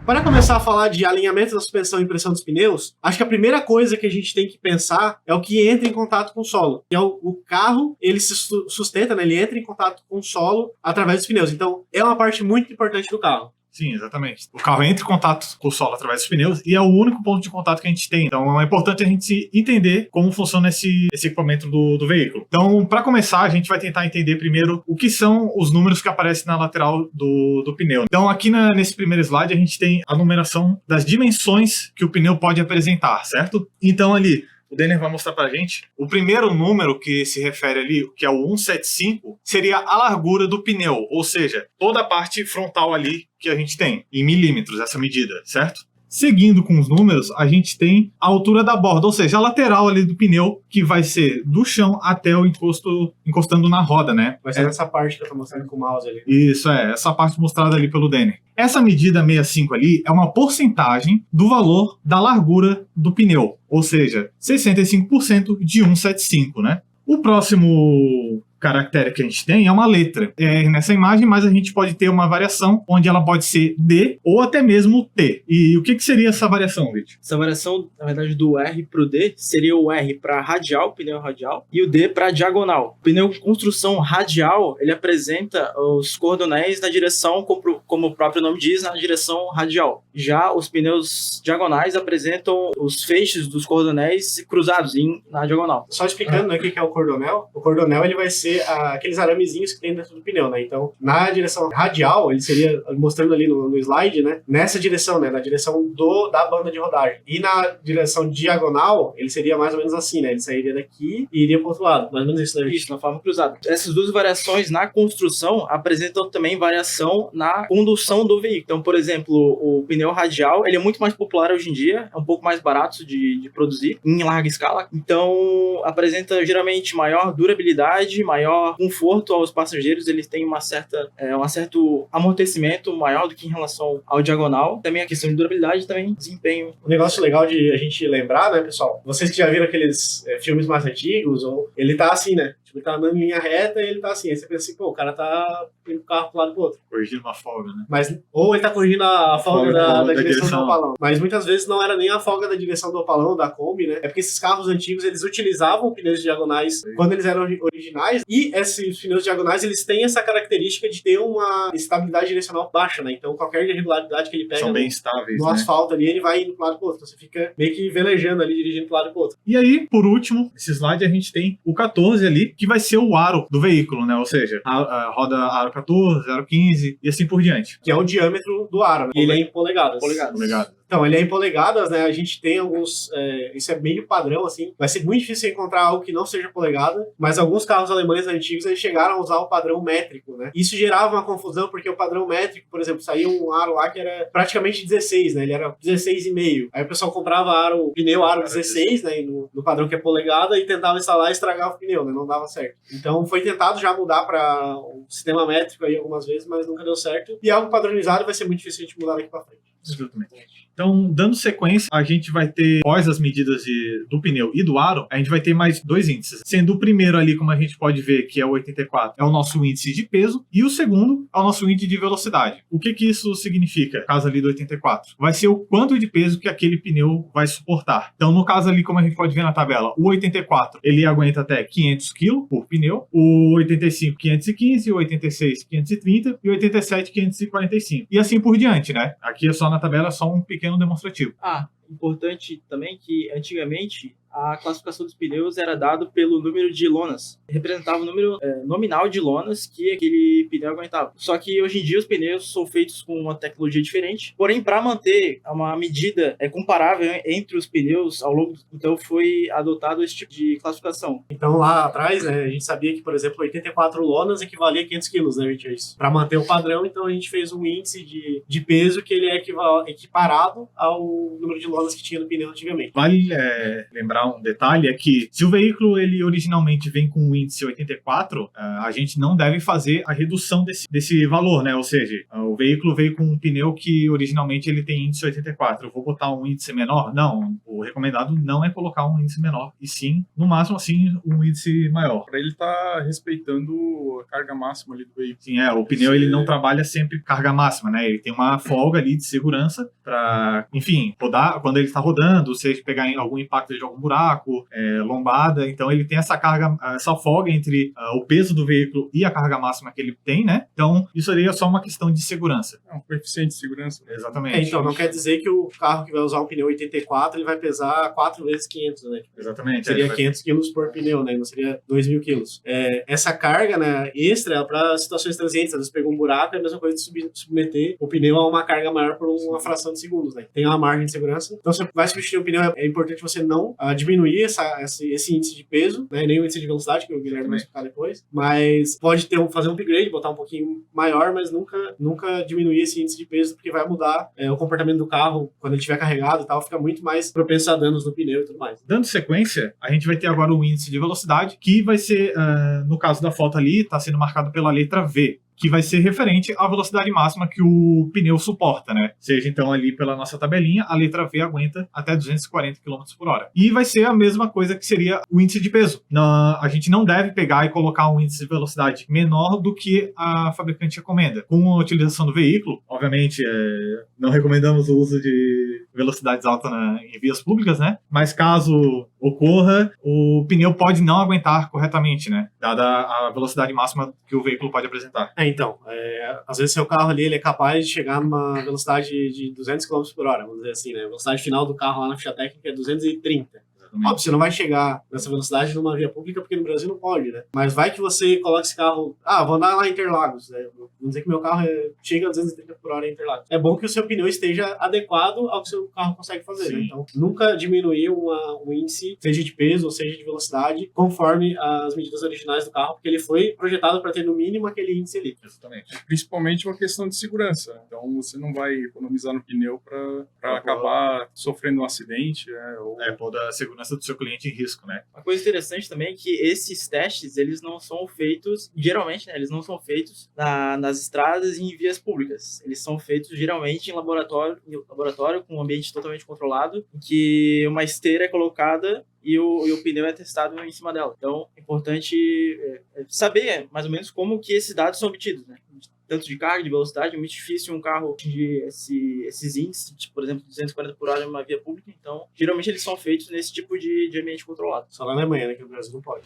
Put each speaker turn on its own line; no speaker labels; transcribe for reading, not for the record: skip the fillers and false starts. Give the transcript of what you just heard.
Para começar a falar de alinhamento da suspensão e pressão dos pneus, acho que a primeira coisa que a gente tem que pensar é o que entra em contato com o solo. Que é o carro, ele se sustenta, né? Ele entra em contato com o solo através dos pneus. Então, é uma parte muito importante do carro.
Sim, exatamente. O carro entra em contato com o solo através dos pneus e é o único ponto de contato que a gente tem. Então é importante a gente entender como funciona esse equipamento do veículo. Então, para começar, a gente vai tentar entender primeiro o que são os números que aparecem na lateral do pneu. Então, aqui nesse primeiro slide, a gente tem a numeração das dimensões que o pneu pode apresentar, certo? Então, ali, o Denner vai mostrar pra gente. O primeiro número que se refere ali, que é o 175, seria a largura do pneu, ou seja, toda a parte frontal ali que a gente tem, em milímetros, essa medida, certo? Seguindo com os números, a gente tem a altura da borda, ou seja, a lateral ali do pneu, que vai ser do chão até o encostando na roda, né?
Vai ser essa parte que eu tô mostrando com o mouse ali.
Isso, essa parte mostrada ali pelo Denner. Essa medida 65 ali é uma porcentagem do valor da largura do pneu, ou seja, 65% de 175, né? O próximo caractere que a gente tem é uma letra nessa imagem, mas a gente pode ter uma variação onde ela pode ser D ou até mesmo T. E o que seria essa variação, Vitor?
Essa variação, na verdade, do R para o D seria o R para radial, pneu radial, e o D para diagonal. O pneu de construção radial, ele apresenta os cordonéis na direção, como o próprio nome diz, na direção radial. Já os pneus diagonais apresentam os feixes dos cordonéis cruzados na diagonal.
Só explicando, né, o que é o cordonel. O cordonel, ele vai ser aqueles aramezinhos que tem dentro do pneu, né? Então, na direção radial, ele seria, mostrando ali no slide, né? Nessa direção, né? Na direção da banda de rodagem. E na direção diagonal, ele seria mais ou menos assim, né? Ele sairia daqui e iria pro outro lado. Mais ou menos isso, né?
Isso, na forma cruzada. Essas duas variações na construção apresentam também variação na condução do veículo. Então, por exemplo, o pneu radial, ele é muito mais popular hoje em dia, é um pouco mais barato de produzir em larga escala. Então, apresenta geralmente maior durabilidade, maior conforto aos passageiros, eles têm um certo amortecimento maior do que em relação ao diagonal. Também a questão de durabilidade, também desempenho.
Um negócio legal de a gente lembrar, né, pessoal? Vocês que já viram aqueles filmes mais antigos, ele tá assim, né? Tipo, ele tá andando em linha reta e ele tá assim. Aí você pensa assim, pô, o cara tá indo o carro pro lado pro outro.
Corrigindo uma folga, né?
Ou ele tá corrigindo a folga da direção do opalão. Mas muitas vezes não era nem a folga da direção do opalão, da Kombi, né? É porque esses carros antigos, eles utilizavam pneus diagonais quando eles eram originais. E esses pneus diagonais, eles têm essa característica de ter uma estabilidade direcional baixa, né? Então, qualquer irregularidade que ele pega
são bem estáveis,
no asfalto ali, ele vai indo pro lado pro outro. Então, você fica meio que velejando ali, dirigindo pro lado pro outro.
E aí, por último, nesse slide a gente tem o 14 ali, que vai ser o aro do veículo, né? Ou seja, a roda aro 14, aro 15 e assim por diante.
Que é o diâmetro do aro, né? E ele é em polegadas.
Polegadas.
Então, ele é em polegadas, né? A gente tem alguns... isso é meio padrão, assim. Vai ser muito difícil encontrar algo que não seja polegada, mas alguns carros alemães antigos, eles chegaram a usar o padrão métrico, né? Isso gerava uma confusão, porque o padrão métrico, por exemplo, saía um aro lá que era praticamente 16, né? Ele era 16,5. Aí o pessoal comprava pneu aro 16, né? No padrão que é polegada, e tentava instalar e estragava o pneu, né? Não dava certo. Então, foi tentado já mudar para um sistema métrico aí algumas vezes, mas nunca deu certo. E algo padronizado vai ser muito difícil a gente mudar daqui para frente.
Exatamente. Então, dando sequência, a gente vai ter, após as medidas do pneu e do aro, a gente vai ter mais dois índices. Sendo o primeiro ali, como a gente pode ver, que é o 84, é o nosso índice de peso, e o segundo é o nosso índice de velocidade. O que isso significa, no caso ali do 84? Vai ser o quanto de peso que aquele pneu vai suportar. Então, no caso ali, como a gente pode ver na tabela, o 84, ele aguenta até 500 kg por pneu, o 85, 515, o 86, 530 e o 87, 545. E assim por diante, né? Aqui é só na tabela, só um pequeno demonstrativo.
Importante também que antigamente a classificação dos pneus era dado pelo número de lonas. Representava o número nominal de lonas que aquele pneu aguentava. Só que hoje em dia os pneus são feitos com uma tecnologia diferente. Porém, para manter uma medida comparável entre os pneus ao longo então foi adotado esse tipo de classificação.
Então lá atrás, né, a gente sabia que, por exemplo, 84 lonas equivalia a 500 quilos, né, para manter o padrão, então a gente fez um índice de peso que ele é equiparado ao número de lonas que tinha no pneu antigamente.
Vale lembrar lembrar um detalhe, é que se o veículo ele originalmente vem com um índice 84, a gente não deve fazer a redução desse valor, né? Ou seja, o veículo veio com um pneu que originalmente ele tem índice 84. Eu vou botar um índice menor? Não, o recomendado não é colocar um índice menor, e sim, no máximo assim, um índice maior.
Para ele estar respeitando a carga máxima ali do veículo.
Sim, o pneu ele não trabalha sempre carga máxima, né? Ele tem uma folga ali de segurança para, enfim, rodar quando ele está rodando, seja pegar algum impacto de algum buraco, lombada. Então ele tem essa carga, essa folga entre o peso do veículo e a carga máxima que ele tem, né? Então isso seria só uma questão de segurança.
É um coeficiente de segurança.
Exatamente.
Então não quer dizer que o carro que vai usar um pneu 84 ele vai pesar 4 vezes 500, né?
Exatamente.
Seria 500 quilos por pneu, né? Não seria 2.000 quilos. Essa carga, né, extra é para situações transientes. Às vezes pegou um buraco, é a mesma coisa de submeter o pneu a uma carga maior por uma fração de segundos, né? Tem uma margem de segurança. Então, você vai substituir o pneu, é importante você não diminuir esse índice de peso, né? Nem o índice de velocidade, que o Guilherme vai explicar depois. Mas pode fazer um upgrade, botar um pouquinho maior, mas nunca diminuir esse índice de peso, porque vai mudar o comportamento do carro quando ele estiver carregado e tal, fica muito mais propenso a danos no pneu e tudo mais.
Dando sequência, a gente vai ter agora o índice de velocidade, que vai ser, no caso da foto ali, está sendo marcado pela letra V, que vai ser referente à velocidade máxima que o pneu suporta, né? Seja, então, ali pela nossa tabelinha, a letra V aguenta até 240 km por hora. E vai ser a mesma coisa que seria o índice de peso. A gente não deve pegar e colocar um índice de velocidade menor do que a fabricante recomenda. Com a utilização do veículo, obviamente, não recomendamos o uso de velocidades altas em vias públicas, né? Mas caso ocorra, o pneu pode não aguentar corretamente, né? Dada a velocidade máxima que o veículo pode apresentar.
Então, às vezes seu carro ali ele é capaz de chegar numa velocidade de 200 km por hora, vamos dizer assim, né? A velocidade final do carro lá na ficha técnica é 230. Óbvio, você não vai chegar nessa velocidade numa via pública, porque no Brasil não pode, né? Mas vai que você coloca esse carro... vou andar lá em Interlagos, né? Vamos dizer que meu carro chega a 230 por hora em Interlagos. É bom que o seu pneu esteja adequado ao que o seu carro consegue fazer, né? Então, nunca diminuir um índice, seja de peso ou seja de velocidade, conforme as medidas originais do carro, porque ele foi projetado para ter no mínimo aquele índice ali.
Exatamente.
Principalmente uma questão de segurança. Então, você não vai economizar no pneu para acabar sofrendo um acidente, ou
pondo a segurança do seu cliente em risco, né?
Uma coisa interessante também é que esses testes, eles não são feitos, geralmente, né, eles não são feitos nas estradas e em vias públicas. Eles são feitos geralmente em laboratório com um ambiente totalmente controlado, em que uma esteira é colocada e o pneu é testado em cima dela. Então, é importante saber mais ou menos como que esses dados são obtidos, né? Tanto de carga, de velocidade, é muito difícil um carro atingir esses índices, por exemplo, 240 por hora em uma via pública. Então, geralmente eles são feitos nesse tipo de ambiente controlado.
Só na Alemanha, né? Que o Brasil não pode.